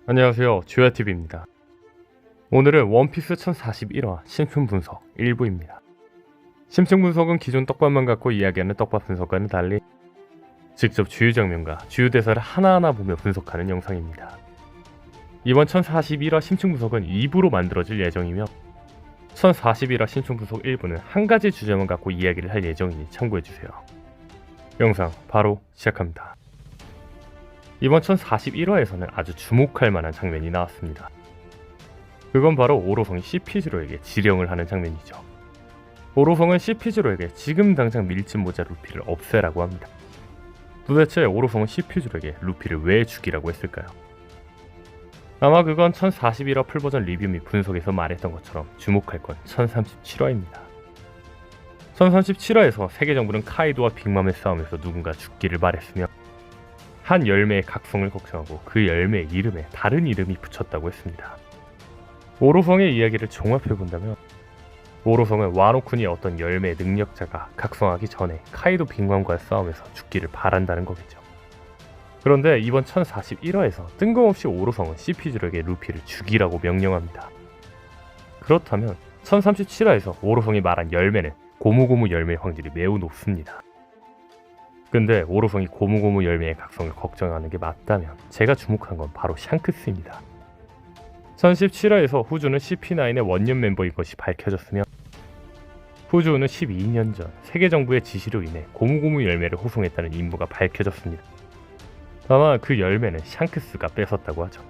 안녕하세요, 주야TV입니다. 오늘은 원피스 1041화 심층 분석 1부입니다. 심층 분석은 기존 떡밥만 갖고 이야기하는 떡밥 분석과는 달리 직접 주요 장면과 주요 대사를 하나하나 보며 분석하는 영상입니다. 이번 1041화 심층 분석은 2부로 만들어질 예정이며 1041화 심층 분석 1부는 한 가지 주제만 갖고 이야기를 할 예정이니 참고해주세요. 영상 바로 시작합니다. 이번 1041화에서는 아주 주목할 만한 장면이 나왔습니다. 그건 바로 오로성이 CP0에게 지령을 하는 장면이죠. 오로성은 CP0에게 지금 당장 밀짚모자 루피를 없애라고 합니다. 도대체 오로성은 CP0에게 루피를 왜 죽이라고 했을까요? 아마 그건 1041화 풀버전 리뷰 및 분석에서 말했던 것처럼 주목할 건 1037화입니다. 1037화에서 세계정부는 카이도와 빅맘의 싸움에서 누군가 죽기를 바랬으며 한 열매의 각성을 걱정하고 그 열매의 이름에 다른 이름이 붙였다고 했습니다. 오로성의 이야기를 종합해본다면 오로성은 와노쿤이 어떤 열매의 능력자가 각성하기 전에 카이도 빅맘과의 싸움에서 죽기를 바란다는 거겠죠. 그런데 이번 1041화에서 뜬금없이 오로성은 CP0에게 루피를 죽이라고 명령합니다. 그렇다면 1037화에서 오로성이 말한 열매는 고무고무 열매의 확률이 매우 높습니다. 근데 오로성이 고무고무 열매의 각성을 걱정하는 게 맞다면 제가 주목한 건 바로 샹크스입니다. 1017화에서 후주는 CP9의 원년 멤버인 것이 밝혀졌으며 후주는 12년 전 세계정부의 지시로 인해 고무고무 열매를 호송했다는 임무가 밝혀졌습니다. 다만 그 열매는 샹크스가 뺏었다고 하죠.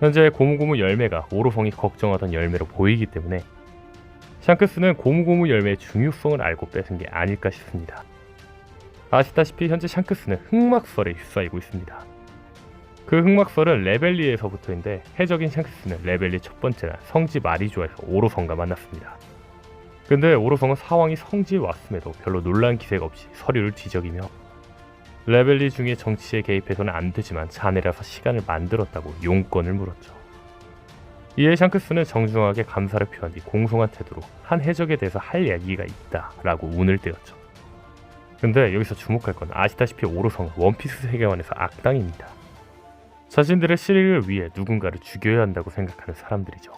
현재 고무고무 열매가 오로성이 걱정하던 열매로 보이기 때문에 샹크스는 고무고무 열매의 중요성을 알고 뺏은 게 아닐까 싶습니다. 아시다시피 현재 샹크스는 흑막설에 휩싸이고 있습니다. 그 흑막설은 레벨리에서부터인데 해적인 샹크스는 레벨리 첫 번째 날 성지 마리조아에서 오로성과 만났습니다. 근데 오로성은 사왕이 성지에 왔음에도 별로 놀란 기색 없이 서류를 뒤적이며 레벨리 중에 정치에 개입해서는 안 되지만 자네라서 시간을 만들었다고 용건을 물었죠. 이에 샹크스는 정중하게 감사를 표한 뒤 공손한 태도로 한 해적에 대해서 할 이야기가 있다 라고 운을 떼었죠. 근데 여기서 주목할 건 아시다시피 오로성은 원피스 세계관에서 악당입니다. 자신들의 실익을 위해 누군가를 죽여야 한다고 생각하는 사람들이죠.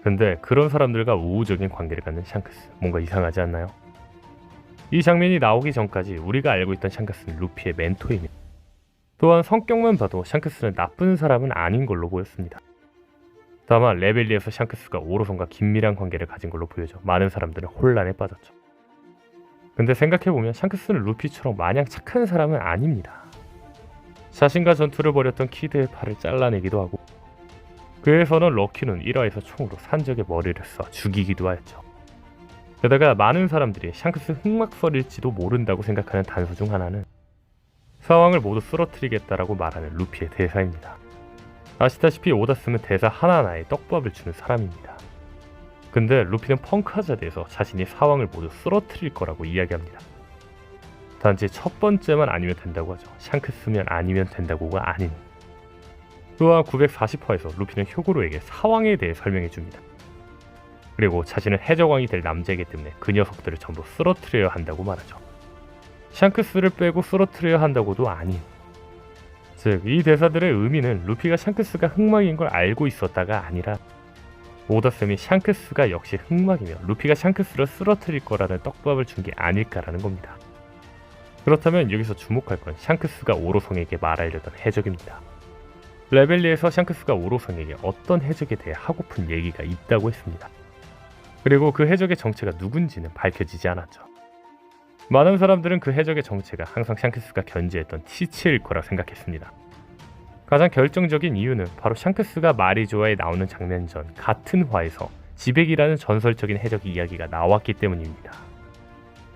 근데 그런 사람들과 우호적인 관계를 갖는 샹크스, 뭔가 이상하지 않나요? 이 장면이 나오기 전까지 우리가 알고 있던 샹크스는 루피의 멘토입니다. 또한 성격만 봐도 샹크스는 나쁜 사람은 아닌 걸로 보였습니다. 다만 레벨리에서 샹크스가 오로성과 긴밀한 관계를 가진 걸로 보여져 많은 사람들은 혼란에 빠졌죠. 근데 생각해보면 샹크스는 루피처럼 마냥 착한 사람은 아닙니다. 자신과 전투를 벌였던 키드의 팔을 잘라내기도 하고 그에서는 럭키는 1화에서 총으로 산적의 머리를 쏴 죽이기도 하였죠. 게다가 많은 사람들이 샹크스 흑막설일지도 모른다고 생각하는 단서 중 하나는 사왕을 모두 쓰러뜨리겠다라고 말하는 루피의 대사입니다. 아시다시피 오다스는 대사 하나하나에 떡밥을 주는 사람입니다. 근데 루피는 펑크하자드에서 자신이 사왕을 모두 쓰러뜨릴 거라고 이야기합니다. 단지 첫 번째만 아니면 된다고 하죠. 샹크스면 아니면 된다고가 아닌. 또한 940화에서 루피는 효고로에게 사왕에 대해 설명해줍니다. 그리고 자신은 해적왕이 될 남자이기 때문에 그 녀석들을 전부 쓰러뜨려야 한다고 말하죠. 샹크스를 빼고 쓰러뜨려야 한다고도 아닌. 즉, 이 대사들의 의미는 루피가 샹크스가 흑막인 걸 알고 있었다가 아니라 오다쌤이 샹크스가 역시 흑막이며 루피가 샹크스를 쓰러뜨릴 거라는 떡밥을 준 게 아닐까라는 겁니다. 그렇다면 여기서 주목할 건 샹크스가 오로성에게 말하려던 해적입니다. 레벨리에서 샹크스가 오로성에게 어떤 해적에 대해 하고픈 얘기가 있다고 했습니다. 그리고 그 해적의 정체가 누군지는 밝혀지지 않았죠. 많은 사람들은 그 해적의 정체가 항상 샹크스가 견제했던 티치일 거라 생각했습니다. 가장 결정적인 이유는 바로 샹크스가 마리조아에 나오는 장면 전 같은 화에서 지백이라는 전설적인 해적 이야기가 나왔기 때문입니다.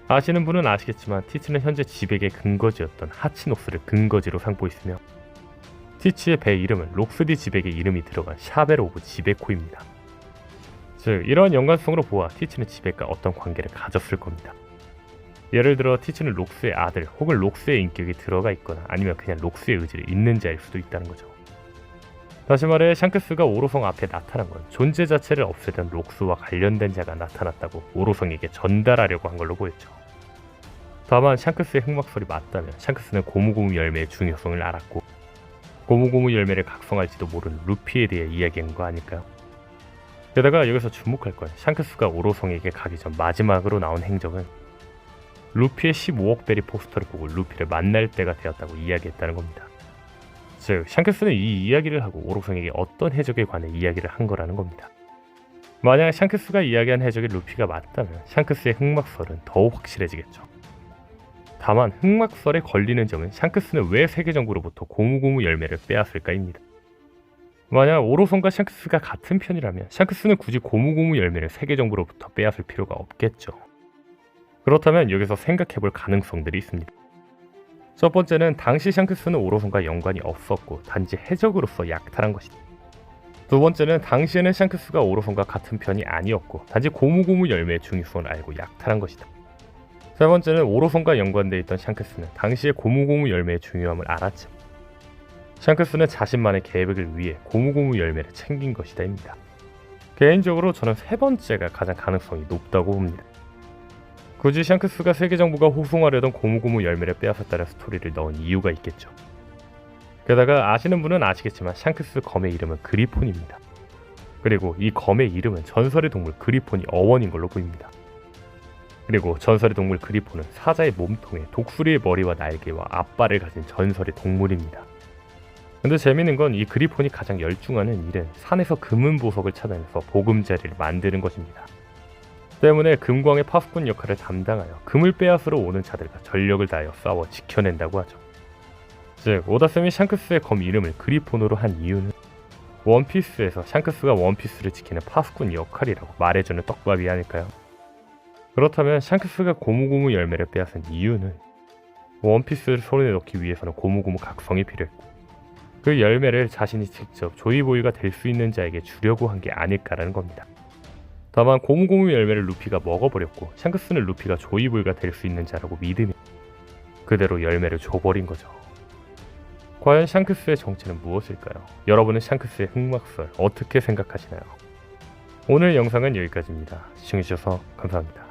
아시는 분은 아시겠지만 티치는 현재 지백의 근거지였던 하치노스를 근거지로 삼고 있으며 티치의 배 이름은 록스디 지백의 이름이 들어간 샤벨 오브 지베코입니다. 즉, 이러한 연관성으로 보아 티치는 지백과 어떤 관계를 가졌을 겁니다. 예를 들어 티치는 록스의 아들 혹은 록스의 인격이 들어가 있거나 아니면 그냥 록스의 의지를 잇는 자일 수도 있다는 거죠. 다시 말해 샹크스가 오로성 앞에 나타난 건 존재 자체를 없애던 록스와 관련된 자가 나타났다고 오로성에게 전달하려고 한 걸로 보였죠. 다만 샹크스의 흑막설이 맞다면 샹크스는 고무고무 열매의 중요성을 알았고 고무고무 열매를 각성할지도 모르는 루피에 대해 이야기한 거 아닐까요? 게다가 여기서 주목할 건 샹크스가 오로성에게 가기 전 마지막으로 나온 행적은 루피의 15억 베리 포스터를 보고 루피를 만날 때가 되었다고 이야기했다는 겁니다. 즉 샹크스는 이 이야기를 하고 오로성에게 어떤 해적에 관해 이야기를 한 거라는 겁니다. 만약 샹크스가 이야기한 해적이 루피가 맞다면 샹크스의 흑막설은 더욱 확실해지겠죠. 다만 흑막설에 걸리는 점은 샹크스는 왜 세계정부로부터 고무고무 열매를 빼앗을까입니다. 만약 오로성과 샹크스가 같은 편이라면 샹크스는 굳이 고무고무 열매를 세계정부로부터 빼앗을 필요가 없겠죠. 그렇다면 여기서 생각해볼 가능성들이 있습니다. 첫 번째는 당시 샹크스는 오로성과 연관이 없었고 단지 해적으로서 약탈한 것이다. 두 번째는 당시에는 샹크스가 오로성과 같은 편이 아니었고 단지 고무고무 열매의 중요성을 알고 약탈한 것이다. 세 번째는 오로성과 연관되어 있던 샹크스는 당시에 고무고무 열매의 중요함을 알았지만 샹크스는 자신만의 계획을 위해 고무고무 열매를 챙긴 것이다입니다. 개인적으로 저는 세 번째가 가장 가능성이 높다고 봅니다. 굳이 샹크스가 세계정부가 호송하려던 고무고무 열매를 빼앗았다는 스토리를 넣은 이유가 있겠죠. 게다가 아시는 분은 아시겠지만 샹크스 검의 이름은 그리폰입니다. 그리고 이 검의 이름은 전설의 동물 그리폰이 어원인 걸로 보입니다. 그리고 전설의 동물 그리폰은 사자의 몸통에 독수리의 머리와 날개와 앞발을 가진 전설의 동물입니다. 근데 재밌는 건 이 그리폰이 가장 열중하는 일은 산에서 금은 보석을 찾아내서 보금자리를 만드는 것입니다. 때문에 금광의 파수꾼 역할을 담당하여 금을 빼앗으러 오는 자들과 전력을 다하여 싸워 지켜낸다고 하죠. 즉 오다쌤이 샹크스의 검 이름을 그리폰으로 한 이유는 원피스에서 샹크스가 원피스를 지키는 파수꾼 역할이라고 말해주는 떡밥이 아닐까요? 그렇다면 샹크스가 고무고무 열매를 빼앗은 이유는 원피스를 손에 넣기 위해서는 고무고무 각성이 필요했고 그 열매를 자신이 직접 조이보이가 될 수 있는 자에게 주려고 한 게 아닐까라는 겁니다. 다만 고무고무 열매를 루피가 먹어버렸고 샹크스는 루피가 조이보이가 될 수 있는 자라고 믿으며 그대로 열매를 줘버린 거죠. 과연 샹크스의 정체는 무엇일까요? 여러분은 샹크스의 흑막설 어떻게 생각하시나요? 오늘 영상은 여기까지입니다. 시청해주셔서 감사합니다.